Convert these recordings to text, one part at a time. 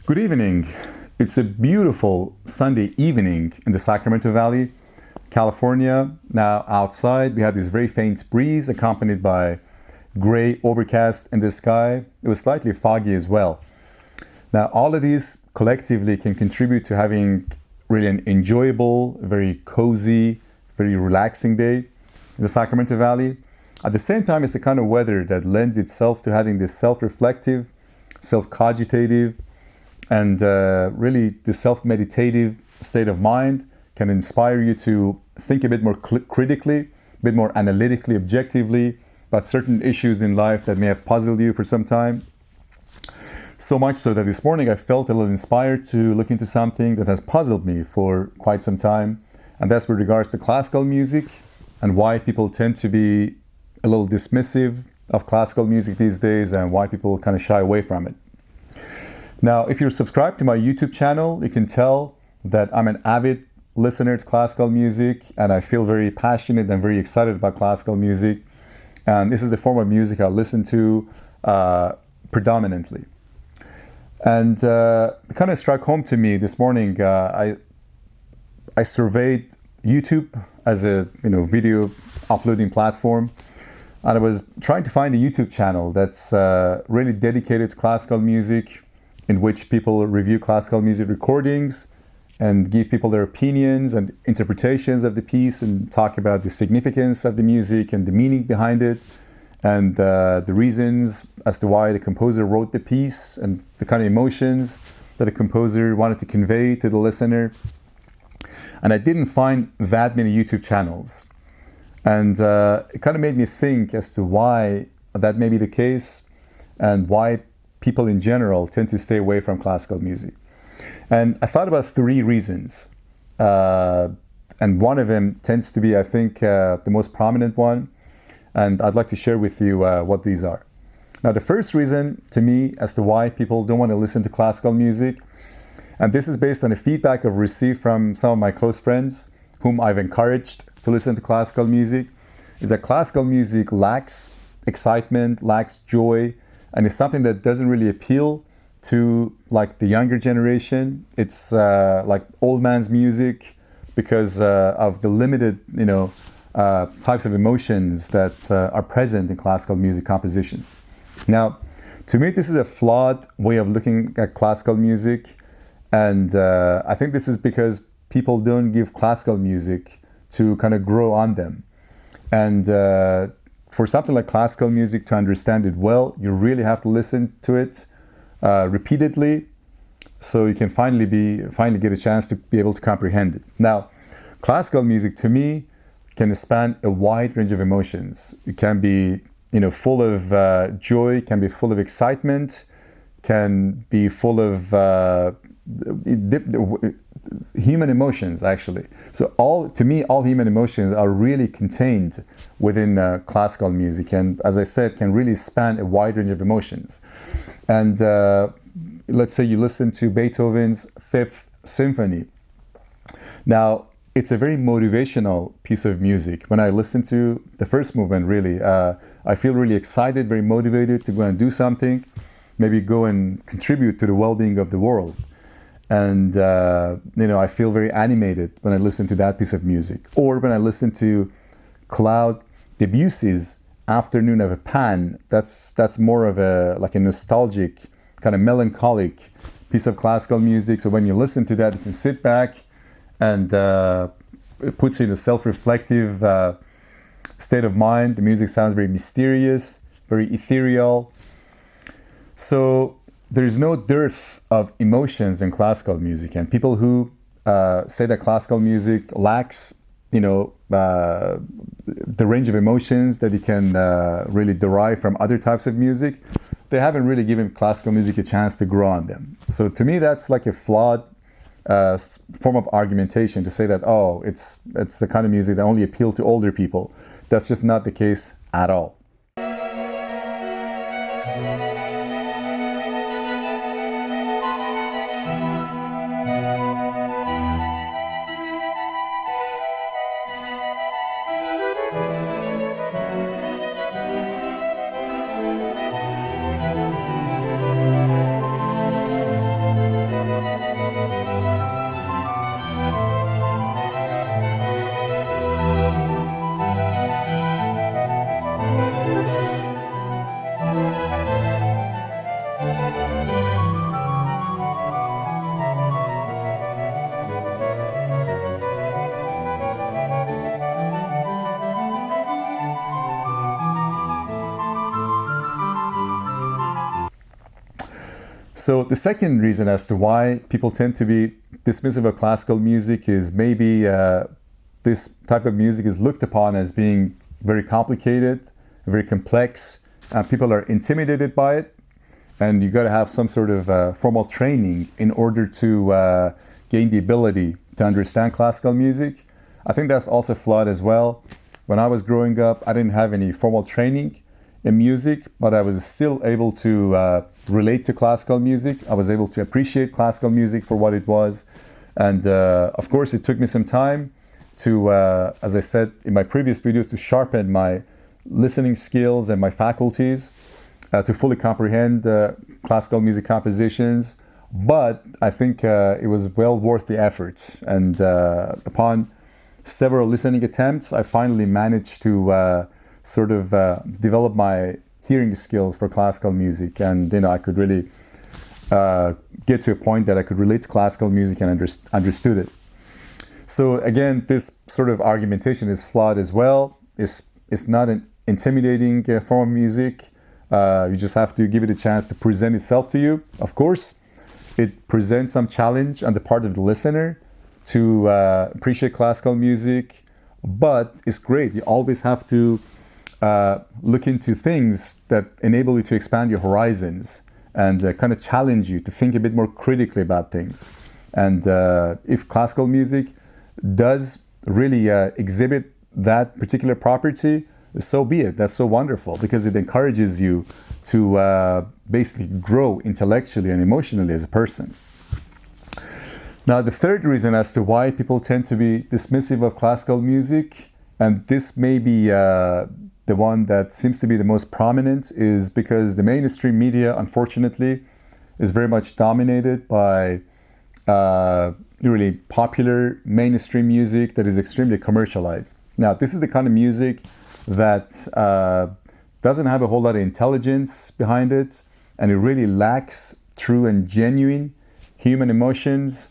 Good evening. It's a beautiful Sunday evening in the Sacramento Valley, California. Now outside we had this very faint breeze accompanied by gray overcast in the sky. It was slightly foggy as well. Now all of these collectively can contribute to having really an enjoyable, very cozy, very relaxing day in the Sacramento Valley. At the same time, it's the kind of weather that lends itself to having this self-reflective, self-cogitative, and really the self-meditative state of mind can inspire you to think a bit more critically, a bit more analytically, objectively about certain issues in life that may have puzzled you for some time. So much so that this morning I felt a little inspired to look into something that has puzzled me for quite some time, and that's with regards to classical music and why people tend to be a little dismissive of classical music these days and why people kind of shy away from it. Now, if you're subscribed to my YouTube channel, you can tell that I'm an avid listener to classical music, and I feel very passionate and very excited about classical music. And this is the form of music I listen to predominantly. And it kind of struck home to me this morning. I surveyed YouTube as a video uploading platform, and I was trying to find a YouTube channel that's really dedicated to classical music, in which people review classical music recordings and give people their opinions and interpretations of the piece and talk about the significance of the music and the meaning behind it and the reasons as to why the composer wrote the piece and the kind of emotions that the composer wanted to convey to the listener. And I didn't find that many YouTube channels. And it kind of made me think as to why that may be the case and why people in general tend to stay away from classical music. And I thought about three reasons. And one of them tends to be, I think, the most prominent one. And I'd like to share with you what these are. Now, the first reason to me as to why people don't want to listen to classical music, and this is based on the feedback I've received from some of my close friends whom I've encouraged to listen to classical music, is that classical music lacks excitement, lacks joy, and it's something that doesn't really appeal to like the younger generation. It's like old man's music because of the limited, types of emotions that are present in classical music compositions. Now, to me, this is a flawed way of looking at classical music, and I think this is because people don't give classical music to kind of grow on them. And for something like classical music to understand it well, you really have to listen to it repeatedly, so you can finally get a chance to be able to comprehend it. Now, classical music to me can span a wide range of emotions. It can be, full of joy, can be full of excitement, can be full of human emotions, actually. So all human emotions are really contained within classical music, and as I said, can really span a wide range of emotions. And let's say you listen to Beethoven's Fifth Symphony. Now, it's a very motivational piece of music. When I listen to the first movement, really, I feel really excited, very motivated to go and do something, maybe go and contribute to the well-being of the world. And, I feel very animated when I listen to that piece of music. Or when I listen to Claude Debussy's Afternoon of a Pan, that's more of a nostalgic, kind of melancholic piece of classical music. So when you listen to that, you can sit back and it puts you in a self-reflective state of mind. The music sounds very mysterious, very ethereal. So there's no dearth of emotions in classical music, and people who say that classical music lacks, the range of emotions that you can really derive from other types of music, they haven't really given classical music a chance to grow on them. So to me, that's like a flawed form of argumentation to say that, it's the kind of music that only appeals to older people. That's just not the case at all. So the second reason as to why people tend to be dismissive of classical music is maybe this type of music is looked upon as being very complicated, very complex, and people are intimidated by it. And you got to have some sort of formal training in order to gain the ability to understand classical music. I think that's also flawed as well. When I was growing up, I didn't have any formal training in music, but I was still able to relate to classical music. I was able to appreciate classical music for what it was. And of course, it took me some time to, as I said in my previous videos, to sharpen my listening skills and my faculties to fully comprehend classical music compositions. But I think it was well worth the effort. And upon several listening attempts, I finally managed to sort of develop my hearing skills for classical music. And, I could really get to a point that I could relate to classical music and understood it. So again, this sort of argumentation is flawed as well. It's not an intimidating form of music. You just have to give it a chance to present itself to you. Of course, it presents some challenge on the part of the listener to appreciate classical music, but it's great. You always have to look into things that enable you to expand your horizons and kind of challenge you to think a bit more critically about things. And if classical music does really exhibit that particular property, so be it. That's so wonderful because it encourages you to basically grow intellectually and emotionally as a person. Now, the third reason as to why people tend to be dismissive of classical music, and this may be the one that seems to be the most prominent, is because the mainstream media, unfortunately, is very much dominated by really popular mainstream music that is extremely commercialized. Now, this is the kind of music that doesn't have a whole lot of intelligence behind it, and it really lacks true and genuine human emotions.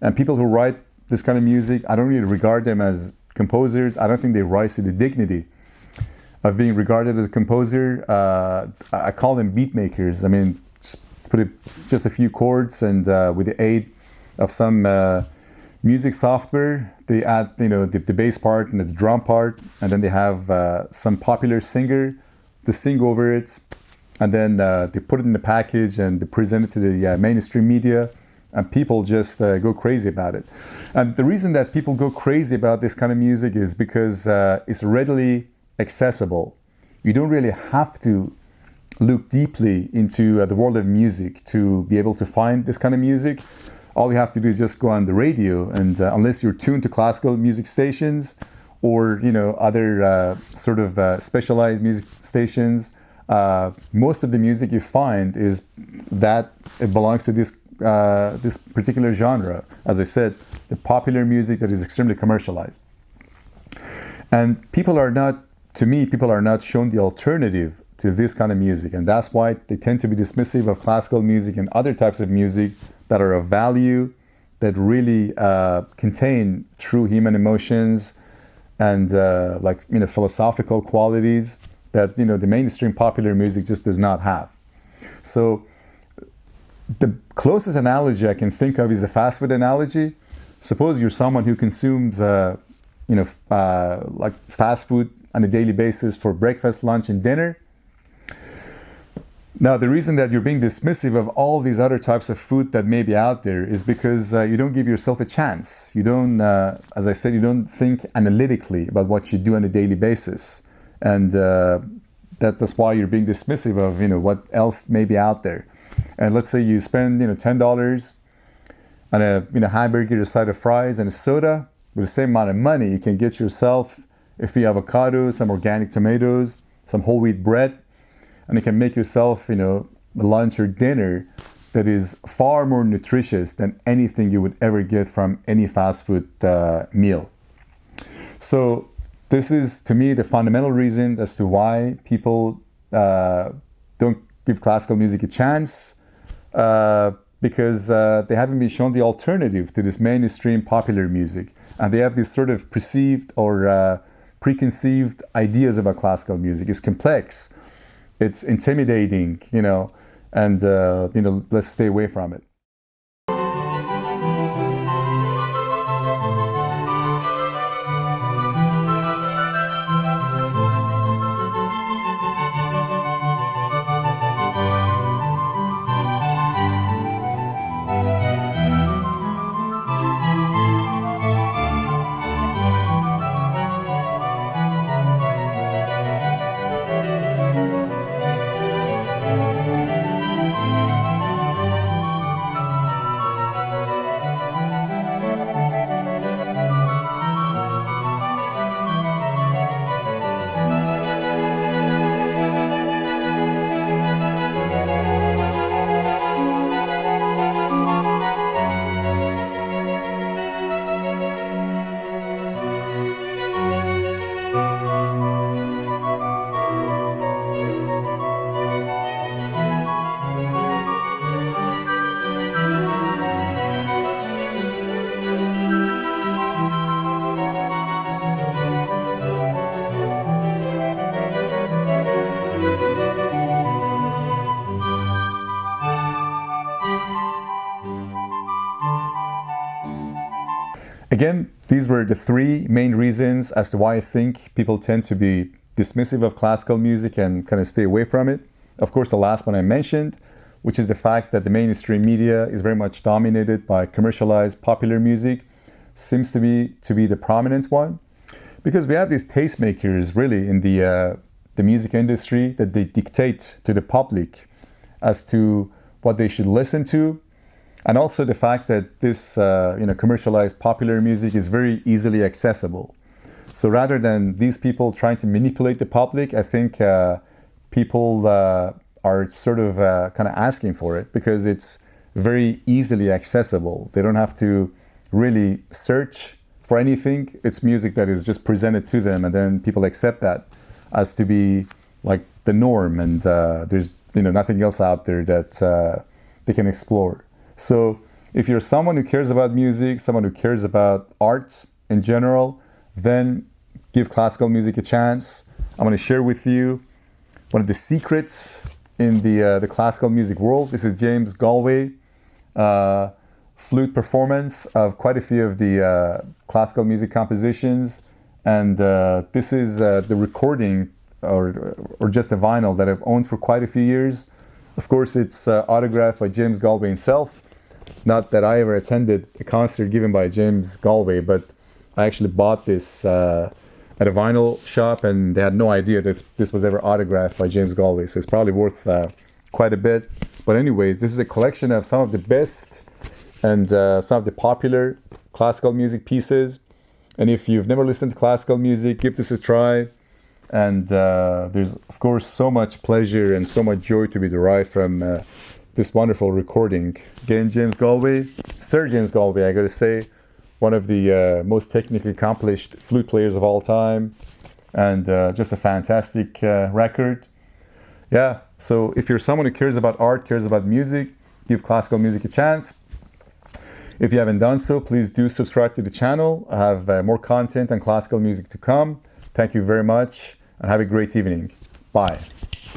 And people who write this kind of music, I don't really regard them as composers. I don't think they rise to the dignity of being regarded as a composer. I call them beat makers. I mean, just a few chords, and with the aid of some music software, they add the bass part and the drum part, and then they have some popular singer to sing over it, and then they put it in the package and they present it to the mainstream media, and people just go crazy about it. And the reason that people go crazy about this kind of music is because it's readily accessible. You don't really have to look deeply into the world of music to be able to find this kind of music. All you have to do is just go on the radio, and unless you're tuned to classical music stations or other sort of specialized music stations, most of the music you find is that it belongs to this particular genre. As I said, the popular music that is extremely commercialized. And people are not shown the alternative to this kind of music, and that's why they tend to be dismissive of classical music and other types of music that are of value, that really contain true human emotions and philosophical qualities that the mainstream popular music just does not have. So the closest analogy I can think of is a fast food analogy. Suppose you're someone who consumes like fast food on a daily basis for breakfast, lunch, and dinner. Now, the reason that you're being dismissive of all these other types of food that may be out there is because you don't give yourself a chance. You don't, as I said, you don't think analytically about what you do on a daily basis. And that's why you're being dismissive of, what else may be out there. And let's say you spend, $10 on a hamburger, a side of fries, and a soda. With the same amount of money, you can get yourself a few avocados, some organic tomatoes, some whole wheat bread, and you can make yourself, lunch or dinner that is far more nutritious than anything you would ever get from any fast food meal. So this is, to me, the fundamental reason as to why people don't give classical music a chance, because they haven't been shown the alternative to this mainstream popular music. And they have this sort of perceived or preconceived ideas about classical music. It's complex. It's intimidating, and let's stay away from it. Again, these were the three main reasons as to why I think people tend to be dismissive of classical music and kind of stay away from it. Of course, the last one I mentioned, which is the fact that the mainstream media is very much dominated by commercialized popular music, seems to be the prominent one. Because we have these tastemakers really in the music industry that they dictate to the public as to what they should listen to. And also the fact that this commercialized popular music is very easily accessible. So rather than these people trying to manipulate the public, I think people are sort of kind of asking for it because it's very easily accessible. They don't have to really search for anything. It's music that is just presented to them, and then people accept that as to be like the norm, and there's nothing else out there that they can explore. So if you're someone who cares about music, someone who cares about arts in general, then give classical music a chance. I'm going to share with you one of the secrets in the classical music world. This is James Galway flute performance of quite a few of the classical music compositions, and this is the recording or just a vinyl that I've owned for quite a few years. Of course, it's autographed by James Galway himself. Not that I ever attended a concert given by James Galway, but I actually bought this at a vinyl shop, and they had no idea this was ever autographed by James Galway. So it's probably worth quite a bit. But anyways, this is a collection of some of the best and some of the popular classical music pieces. And if you've never listened to classical music, give this a try. And there's, of course, so much pleasure and so much joy to be derived from this wonderful recording. Again, James Galway, Sir James Galway, I gotta say, one of the most technically accomplished flute players of all time, and just a fantastic record. Yeah, so if you're someone who cares about art, cares about music, give classical music a chance. If you haven't done so, please do subscribe to the channel. I have more content on classical music to come. Thank you very much, and have a great evening. Bye.